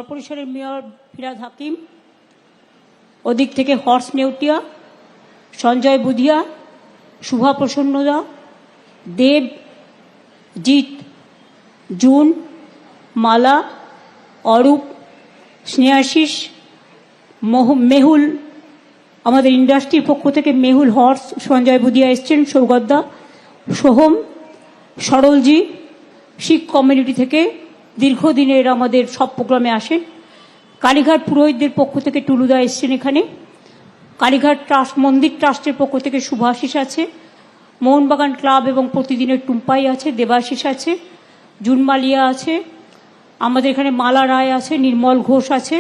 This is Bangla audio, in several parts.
কর্পোরেশনের মেয়র ফিরাদ হাকিম, ওদিক থেকে হর্ষ নেউটিয়া, সঞ্জয় বুধিয়া, শুভা প্রসন্নদা, দেব, জিৎ, জুন, মালা, অরূপ, স্নেহাশিস, মেহুল, আমাদের ইন্ডাস্ট্রির পক্ষ থেকে মেহুল, হর্ষ, সঞ্জয় বুধিয়া এসছেন, সৌগতদা, সোহম, সরলজি, শিখ কমিউনিটি থেকে দীর্ঘদিনের আমাদের সব প্রোগ্রামে আসেন। কালীঘাট পুরোহিতদের পক্ষ থেকে টুলুদা এসছেন এখানে। কালীঘাট ট্রাস্ট মন্দির ট্রাস্টের পক্ষ থেকে শুভাশিস আছে, মোহনবাগান ক্লাব এবং প্রতিদিনের টুম্পাই আছে, দেবাশিস আছে, জুনমালিয়া আছে, আমাদের এখানে মালা রায় আছে, নির্মল ঘোষ আছে,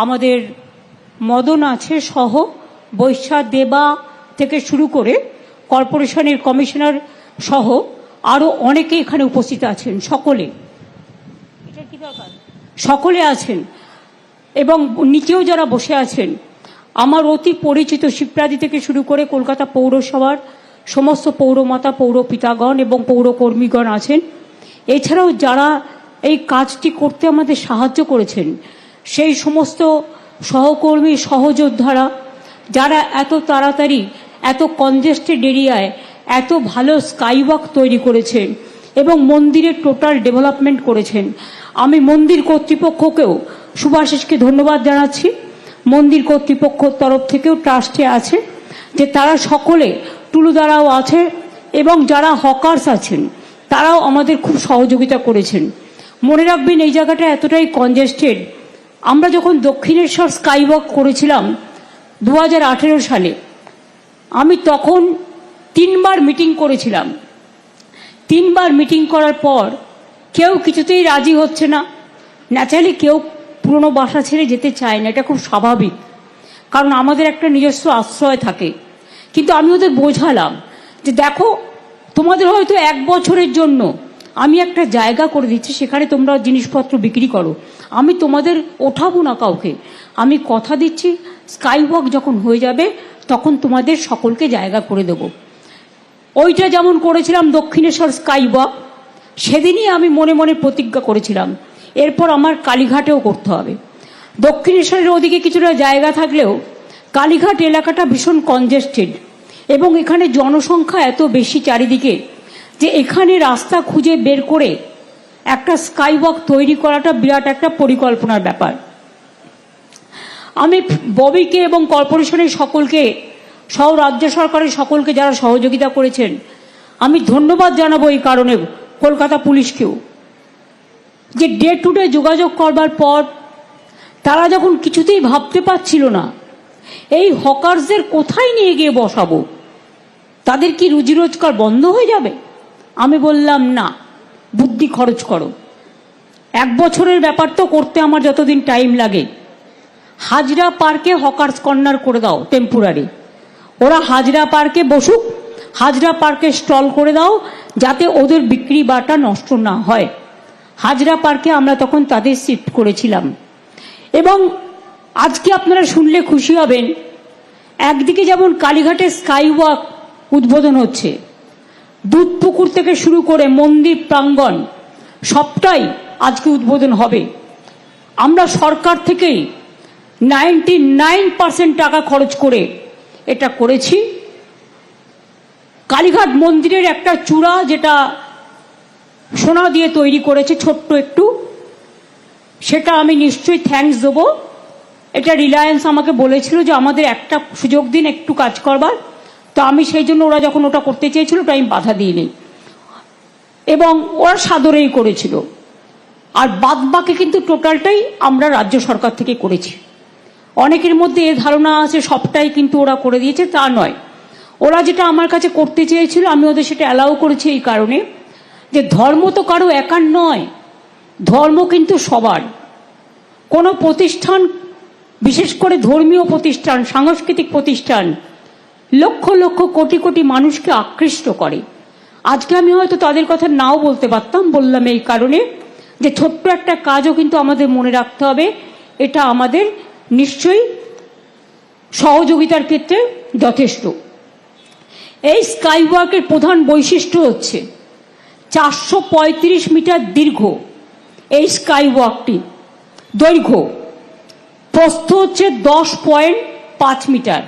আমাদের মদন আছে সহ বৈশা দেবা থেকে শুরু করে কর্পোরেশনের কমিশনার সহ আরও অনেকে এখানে উপস্থিত আছেন। সকলে আছেন এবং নিচেও যারা বসে আছেন আমার অতি পরিচিত শিবপ্রাদি থেকে শুরু করে কলকাতা পৌরসভার সমস্ত পৌরমাতা, পৌরপিতাগণ এবং পৌরকর্মীগণ আছেন। এছাড়াও যারা এই কাজটি করতে আমাদের সাহায্য করেছেন সেই সমস্ত সহকর্মী, সহযোদ্ধারা, যারা এত তাড়াতাড়ি এত কনজেস্টেড এরিয়ায় এত ভালো স্কাইওয়াক তৈরি করেছেন এবং মন্দিরের টোটাল ডেভেলপমেন্ট করেছেন। আমি মন্দির কর্তৃপক্ষকেও শুভাশিসকে ধন্যবাদ জানাচ্ছি। মন্দির কর্তৃপক্ষর তরফ থেকেও ট্রাস্টে আছে যে তারা সকলে, টুলুদারাও আছে এবং যারা হকার্স আছেন তারাও আমাদের খুব সহযোগিতা করেছেন। মনে রাখবেন এই জায়গাটা এতটাই কনজেস্টেড। আমরা যখন দক্ষিণেশ্বর স্কাইওয়াক করেছিলাম 2018 সালে, আমি তখন 3বার মিটিং করেছিলাম। 3বার মিটিং করার পর কেউ কিছুতেই রাজি হচ্ছে না। ন্যাচারালি কেউ পুরনো বাসা ছেড়ে যেতে চায় না, এটা খুব স্বাভাবিক, কারণ আমাদের একটা নিজস্ব আশ্রয় থাকে। কিন্তু আমি ওদের বোঝালাম যে দেখো, তোমাদের হয়তো 1 বছরের জন্য আমি একটা জায়গা করে দিচ্ছি, সেখানে তোমরা জিনিসপত্র বিক্রি করো, আমি তোমাদের ওঠাবো না কাউকে। আমি কথা দিচ্ছি স্কাইওয়াক যখন হয়ে যাবে তখন তোমাদের সকলকে জায়গা করে দেব। ওইটা যেমন করেছিলাম দক্ষিণেশ্বর স্কাইওয়াক, সেদিনই আমি মনে মনে প্রতিজ্ঞা করেছিলাম এরপর আমার কালীঘাটেও করতে হবে। দক্ষিণেশ্বরের ওদিকে কিছুটা জায়গা থাকলেও কালীঘাট এলাকাটা ভীষণ কনজেস্টেড এবং এখানে জনসংখ্যা এত বেশি চারিদিকে যে এখানে রাস্তা খুঁজে বের করে একটা স্কাইওয়াক তৈরি করাটা বিরাট একটা পরিকল্পনার ব্যাপার। আমি ববিকে এবং কর্পোরেশনের সকলকে, সহ রাজ্য সরকারের সকলকে যারা সহযোগিতা করেছেন আমি ধন্যবাদ জানাবো। এই কারণে কলকাতা পুলিশকেও, যে ডে টু ডে যোগাযোগ করবার পর তারা যখন কিছুতেই ভাবতে পারছিল না এই হকার্সদের কোথায় নিয়ে গিয়ে বসাবো, তাদের কি রুজি রোজগার বন্ধ হয়ে যাবে, আমি বললাম না, বুদ্ধি খরচ করো। 1 বছরের ব্যাপার তো করতে আমার যতদিন টাইম লাগে, হাজরা পার্কে হকার্স কর্নার করে দাও টেম্পোরারি। ওরা হাজরা পার্কে বসুক, হাজরা পার্কে স্টল করে দাও যাতে ওদের বিক্রি বাটা নষ্ট না হয়। হাজরা পার্কে আমরা তখন তাদের শিফট করেছিলাম। এবং আজকে আপনারা শুনলে খুশি হবেন, একদিকে যেমন কালীঘাটে স্কাইওয়াক উদ্বোধন হচ্ছে, দুধপুকুর থেকে শুরু করে মন্দির প্রাঙ্গণ সবটাই আজকে উদ্বোধন হবে। আমরা সরকার থেকেই 99% টাকা খরচ করে এটা করেছি। কালীঘাট মন্দিরের একটা চূড়া যেটা সোনা দিয়ে তৈরি করেছে ছোট্ট একটু, সেটা আমি নিশ্চয়ই থ্যাঙ্কস দেবো। এটা রিলায়েন্স আমাকে বলেছিল যে আমাদের একটা সুযোগ দিন একটু কাজ করবার, তো আমি সেই জন্য ওরা যখন ওটা করতে চেয়েছিল ওটা আমি বাধা দিইনি এবং ওরা সাদরেই করেছিল। আর বাদবাকি কিন্তু টোটালটাই আমরা রাজ্য সরকার থেকে করেছি। অনেকের মধ্যে এ ধারণা আছে সবটাই কিন্তু ওরা করে দিয়েছে, তা নয়। ওরা যেটা আমার কাছে করতে চেয়েছিল আমি ওদের সেটা অ্যালাউ করেছি এই কারণে যে ধর্ম তো কারো একার নয়, ধর্ম কিন্তু সবার। কোনো প্রতিষ্ঠান, বিশেষ করে ধর্মীয় প্রতিষ্ঠান, সাংস্কৃতিক প্রতিষ্ঠান লক্ষ লক্ষ কোটি কোটি মানুষকে আকৃষ্ট করে। আজকে আমি হয়তো তাদের কথা নাও বলতে পারতাম, বললাম এই কারণে যে ছোট্ট একটা কাজও কিন্তু আমাদের মনে রাখতে হবে, এটা আমাদের নিশ্চয়ই সহযোগিতার ক্ষেত্রে যথেষ্ট। এই স্কাইওয়াকের প্রধান বৈশিষ্ট্য হচ্ছে 435 মিটার দীর্ঘ এই স্কাইওয়াকটি, দৈর্ঘ্য, প্রস্থ হচ্ছে 10.5 মিটার,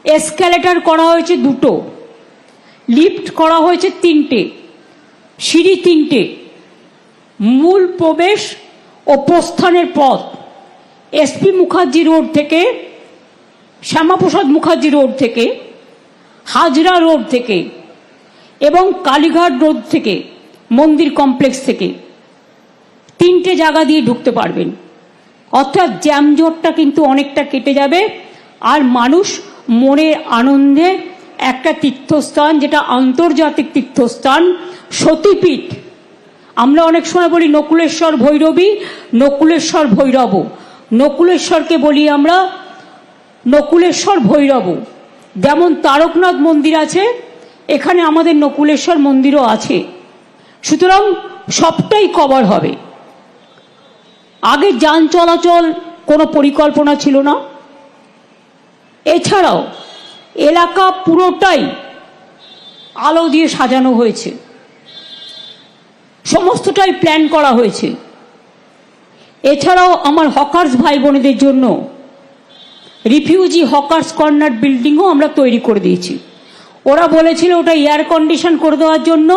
এসক্যালেটর করা হয়েছে 2টো, লিফট করা হয়েছে 3টে, সিঁড়ি 3টে, মূল প্রবেশ ও প্রস্থানের পথ এসপি মুখার্জি রোড থেকে, শ্যামাপ্রসাদ মুখার্জি রোড থেকে, হাজরা রোড থেকে এবং কালীঘাট রোড থেকে, মন্দির কমপ্লেক্স থেকে 3টে জায়গা দিয়ে ঢুকতে পারবেন। অর্থাৎ জ্যামজটটা কিন্তু অনেকটা কেটে যাবে, আর মানুষ মনের আনন্দে একটা তীর্থস্থান, যেটা আন্তর্জাতিক তীর্থস্থান, সতীপীঠ। আমরা অনেক সময় বলি নকুলেশ্বর ভৈরবী, নকুলেশ্বর ভৈরব, নকুলেশ্বরকে বলি আমরা নকুলেশ্বর ভৈরব। যেমন তারকনাথ মন্দির আছে, এখানে আমাদের নকুলেশ্বর মন্দিরও আছে। সুতরাং সবটাই কভার হবে। আগে যান চলাচল কোনো পরিকল্পনা ছিল না। এছাড়াও এলাকা পুরোটাই আলো দিয়ে সাজানো হয়েছে, সমস্তটাই প্ল্যান করা হয়েছে। এছাড়াও আমার হকার্স ভাই বোনেদের জন্য রিফিউজি হকার্স কর্নার বিল্ডিংও আমরা তৈরি করে দিয়েছি। ওরা বলেছিল ওটা এয়ার কন্ডিশন করে দেওয়ার জন্য,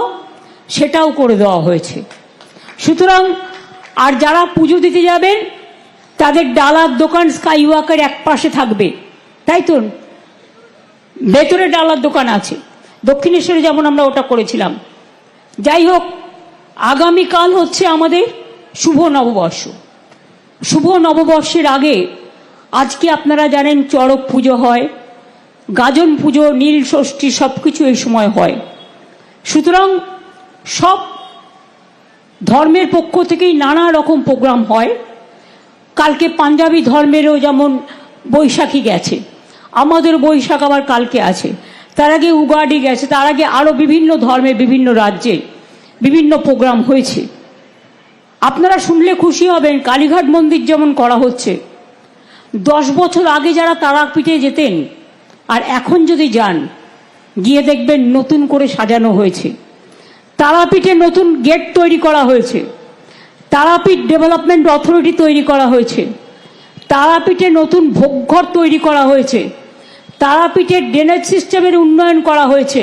সেটাও করে দেওয়া হয়েছে। সুতরাং আর যারা পুজো দিতে যাবেন তাদের ডালার দোকান স্কাইওয়াকের এক পাশে থাকবে, তাই তো? ভেতরে ডালার দোকান আছে, দক্ষিণেশ্বরে যেমন আমরা ওটা করেছিলাম। যাই হোক, আগামীকাল হচ্ছে আমাদের শুভ নববর্ষ। শুভ নববর্ষের আগে আজকে আপনারা জানেন চড়ক পুজো হয়, গাজন পুজো, নীল ষষ্ঠী, সব কিছু এই সময় হয়। সুতরাং সব ধর্মের পক্ষ থেকেই নানা রকম প্রোগ্রাম হয়। কালকে পাঞ্জাবি ধর্মেরও যেমন বৈশাখী গেছে, আমাদের বৈশাখ আবার কালকে আছে, তার আগে উগাডি গেছে, তার আগে আরও বিভিন্ন ধর্মে বিভিন্ন রাজ্যে বিভিন্ন প্রোগ্রাম হয়েছে। আপনারা শুনলে খুশি হবেন, কালীঘাট মন্দির যেমন করা হচ্ছে। 10 বছর আগে যারা তারাপীঠে যেতেন আর এখন যদি যান, গিয়ে দেখবেন নতুন করে সাজানো হয়েছে। তারাপীঠে নতুন গেট তৈরি করা হয়েছে, তারাপীঠ ডেভেলপমেন্ট অথরিটি তৈরি করা হয়েছে, তারাপীঠে নতুন ভোগঘর তৈরি করা হয়েছে, তারাপীঠের ড্রেনেজ সিস্টেমের উন্নয়ন করা হয়েছে,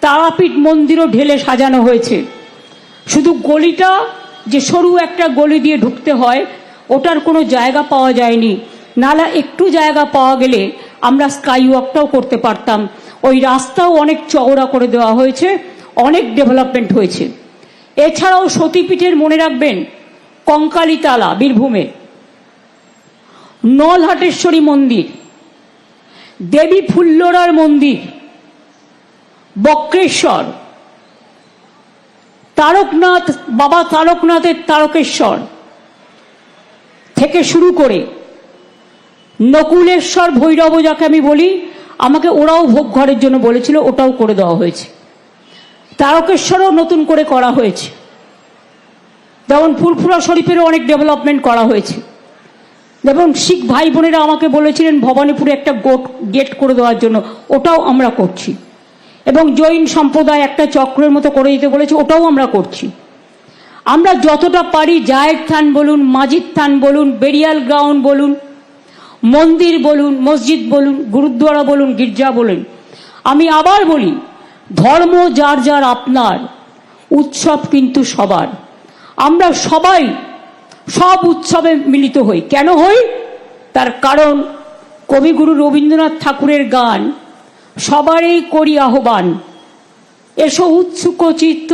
তারাপীঠ মন্দিরও ঢেলে সাজানো হয়েছে। শুধু গলিটা যে সরু একটা গলি দিয়ে ঢুকতে হয়, ওটার কোনো জায়গা পাওয়া যায়নি, নালা একটু জায়গা পাওয়া গেলে আমরা স্কাই ওয়াকটাও করতে পারতাম। ওই রাস্তাও অনেক চওড়া করে দেওয়া হয়েছে, অনেক ডেভেলপমেন্ট হয়েছে। এছাড়াও সতীপীঠের মনে রাখবেন কঙ্কালীতলা বীরভূমে, নলহাটেশ্বরী মন্দির, দেবী ফুল্লরার মন্দির, বক্রেশ্বর, তারকনাথ, বাবা তারকনাথের তারকেশ্বর থেকে শুরু করে নকুলেশ্বর ভৈরব, যাকে আমি বলি, আমাকে ওরাও ভোগ ঘরের জন্য বলেছিল, ওটাও করে দেওয়া হয়েছে। তারকেশ্বরও নতুন করে করা হয়েছে। যেমন ফুরফুরা শরীফেরও অনেক ডেভেলপমেন্ট করা হয়েছে। যেমন শিখ ভাই বোনেরা আমাকে বলেছিলেন ভবানীপুরে একটা গেট করে দেওয়ার জন্য, ওটাও আমরা করছি। এবং জৈন সম্প্রদায় একটা চক্রের মতো করে দিতে বলেছে, ওটাও আমরা করছি। আমরা যতটা পারি জায়ের থান বলুন, মাজিদ থান বলুন, বেরিয়াল গ্রাউন্ড বলুন, মন্দির বলুন, মসজিদ বলুন, গুরুদ্বারা বলুন, গির্জা বলুন, আমি আবার বলি, ধর্ম যার যার আপনার, উৎসব কিন্তু সবার। আমরা সবাই সব উৎসবে মিলিত হই। কেন হই? তার কারণ কবিগুরু রবীন্দ্রনাথ ঠাকুরের গান, সবারই করি আহ্বান, এসো উৎসুক চিত্ত,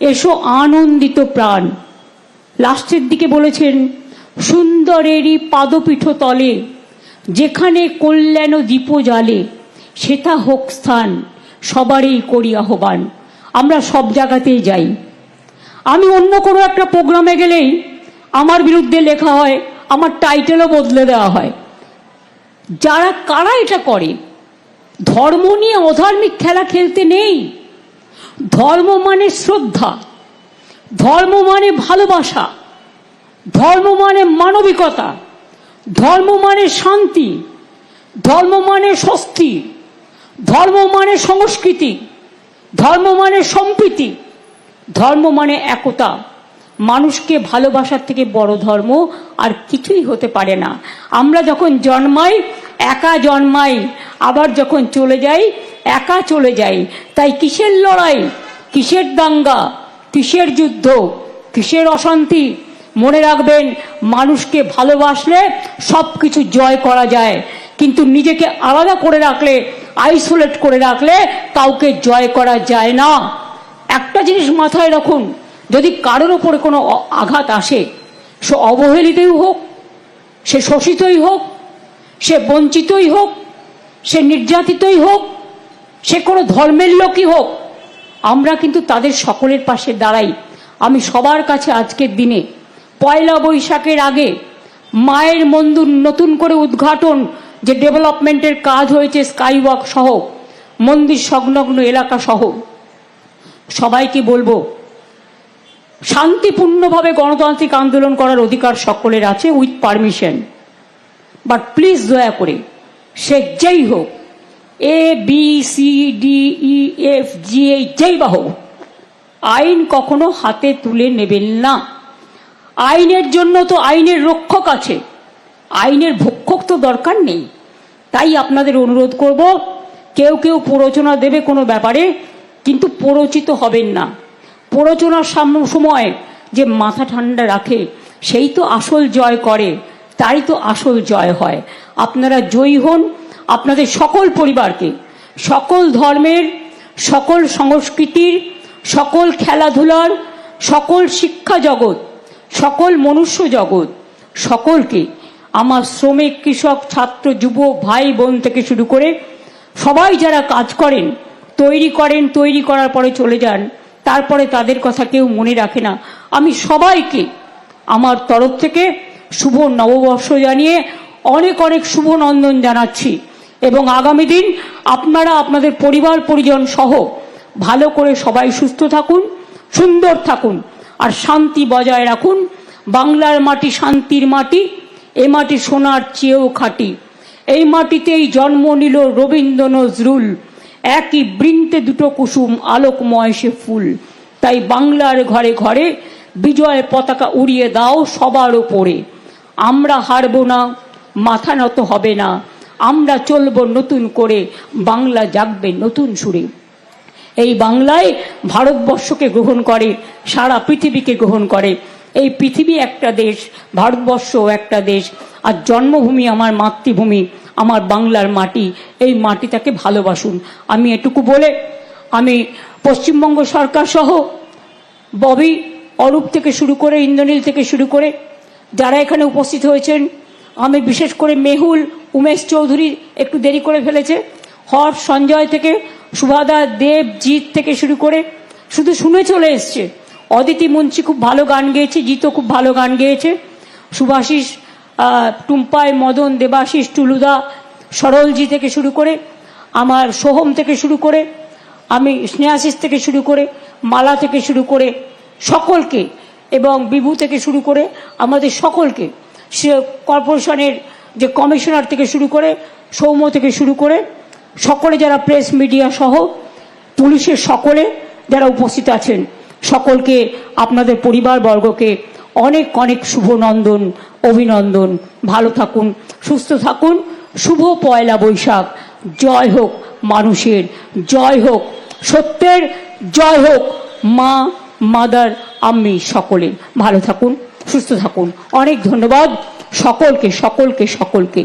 এসো আনন্দিত প্রাণ। লাস্টের দিকে বলেছেন, সুন্দরেরই পাদপীঠ তলে, যেখানে কল্যাণ দীপ জ্বালে, সেটা হোক স্থান, সবারই করি আহ্বান। আমরা সব জায়গাতেই যাই। আমি অন্য কোনো একটা প্রোগ্রামে গেলেই আমার বিরুদ্ধে লেখা হয়, আমার টাইটেলও বদলে দেওয়া হয়। কারা এটা করে? ধর্ম নিয়ে অধার্মিক খেলা খেলতে নেই। ধর্ম মানে শ্রদ্ধা, ধর্ম মানে ভালোবাসা, ধর্ম মানে মানবিকতা, ধর্ম মানে শান্তি, ধর্ম মানে স্বস্তি, ধর্ম মানে সংস্কৃতি, ধর্ম মানে সম্প্রীতি, ধর্ম মানে একতা, মানুষকে ভালোবাসার থেকে বড় ধর্ম আর কিছুই হতে পারে না। আমরা যখন জন্মাই একা জন্মাই, আবার যখন চলে যাই একা চলে যাই। তাই কিসের লড়াই, কিসের দাঙ্গা, কিসের যুদ্ধ, কিসের অশান্তি? মনে রাখবেন, মানুষকে ভালোবাসলে সব কিছু জয় করা যায়, কিন্তু নিজেকে আলাদা করে রাখলে, আইসোলেট করে রাখলে কাউকে জয় করা যায় না। একটা জিনিস মাথায় রাখুন, যদি কারোর ওপরে কোনো আঘাত আসে, সে অবহেলিতই হোক, সে শোষিতই হোক, সে বঞ্চিতই হোক, সে নির্যাতিতই হোক, সে কোনো ধর্মের লোকই হোক, আমরা কিন্তু তাদের সকলের পাশে দাঁড়াই। আমি সবার কাছে আজকের দিনে পয়লা বৈশাখের আগে মায়ের মন্দির নতুন করে উদ্ঘাটন, যে ডেভেলপমেন্টের কাজ হয়েছে স্কাইওয়াক সহ মন্দির সংলগ্ন এলাকা সহ, সবাইকে বলবো শান্তিপূর্ণভাবে গণতান্ত্রিক আন্দোলন করার অধিকার সকলের আছে, উইথ পারমিশন। বাট প্লিজ দয়া করে সে যেই হোক, ABCDEFGH যেই বা হোক, আইন কখনো হাতে তুলে নেবেন না। আইনের জন্য তো আইনের রক্ষক আছে, আইনের ভক্ষক তো দরকার নেই। তাই আপনাদের অনুরোধ করব, কেউ কেউ প্ররোচনা দেবে কোনো ব্যাপারে, কিন্তু প্ররোচিত হবেন না। প্ররোচনার সময় যে মাথা ঠান্ডা রাখে সেই তো আসল জয় করে, তাই তো আসল জয় হয়। আপনারা জয়ী হন, আপনাদের সকল পরিবারকে, সকল ধর্মের, সকল সংস্কৃতির, সকল খেলাধুলার, সকল শিক্ষা জগৎ, সকল মনুষ্য জগৎ, সকলকে আমার শ্রমিক, কৃষক, ছাত্র, যুব, ভাই বোন থেকে শুরু করে সবাই যারা কাজ করেন, তৈরি করার পরে চলে যান, তারপরে তাদের কথা কেউ মনে রাখে না, আমি সবাইকে আমার তরফ থেকে শুভ নববর্ষ জানিয়ে অনেক অনেক শুভ নন্দন জানাচ্ছি। এবং আগামী দিন আপনারা আপনাদের পরিবার পরিজন সহ ভালো করে সবাই সুস্থ থাকুন, সুন্দর থাকুন, আর শান্তি বজায় রাখুন। বাংলার মাটি শান্তির মাটি, এ মাটি সোনার চেয়েও খাঁটি। এই মাটিতেই জন্ম নিল রবীন্দ্র নজরুল, একই বৃন্তে দুটো কুসুম, আলোকময় সে ফুল। তাই বাংলার ঘরে ঘরে বিজয় পতাকা উড়িয়ে দাও সবার ওপরে। আমরা হারব না, মাথা নত হবে না, আমরা চলব নতুন করে, বাংলা জাগবে নতুন সুরে। এই বাংলায় ভারতবর্ষকে গ্রহণ করে, সারা পৃথিবীকে গ্রহণ করে। এই পৃথিবী একটা দেশ, ভারতবর্ষ একটা দেশ, আর জন্মভূমি আমার মাতৃভূমি, আমার বাংলার মাটি। এই মাটিটাকে ভালোবাসুন। আমি এটুকু বলে আমি পশ্চিমবঙ্গ সরকার সহ ববি, অরূপ থেকে শুরু করে, ইন্দ্রনীল থেকে শুরু করে যারা এখানে উপস্থিত হয়েছেন, আমি বিশেষ করে মেহুল, উমেশ চৌধুরী একটু দেরি করে ফেলেছে, হর্ষ, সঞ্জয় থেকে সুভাদা, দেব, জিৎ থেকে শুরু করে শুধু শুনে চলে এসছে। অদিতি মুন্সি খুব ভালো গান গেয়েছে, জিতও খুব ভালো গান গেয়েছে, সুভাষিস, টুম্পাই, মদন, দেবাশিস, টুলুদা, সরলজি থেকে শুরু করে, আমার সোহম থেকে শুরু করে, আমি স্নেহাশিস থেকে শুরু করে, মালা থেকে শুরু করে সকলকে, এবং বিভু থেকে শুরু করে আমাদের সকলকে, সে কর্পোরেশনের যে কমিশনার থেকে শুরু করে, সৌম্য থেকে শুরু করে সকলে যারা প্রেস মিডিয়া সহ পুলিশের সকলে যারা উপস্থিত আছেন, সকলকে আপনাদের পরিবারবর্গকে অনেক অনেক শুভনন্দন, অভিনন্দন। ভালো থাকুন, সুস্থ থাকুন। শুভ পয়লা বৈশাখ। জয় হোক মানুষের, জয় হোক সত্যের, জয় হোক মা, মাদার, আম্মি সকলের। ভালো থাকুন, সুস্থ থাকুন। অনেক ধন্যবাদ সকলকে সকলকে সকলকে।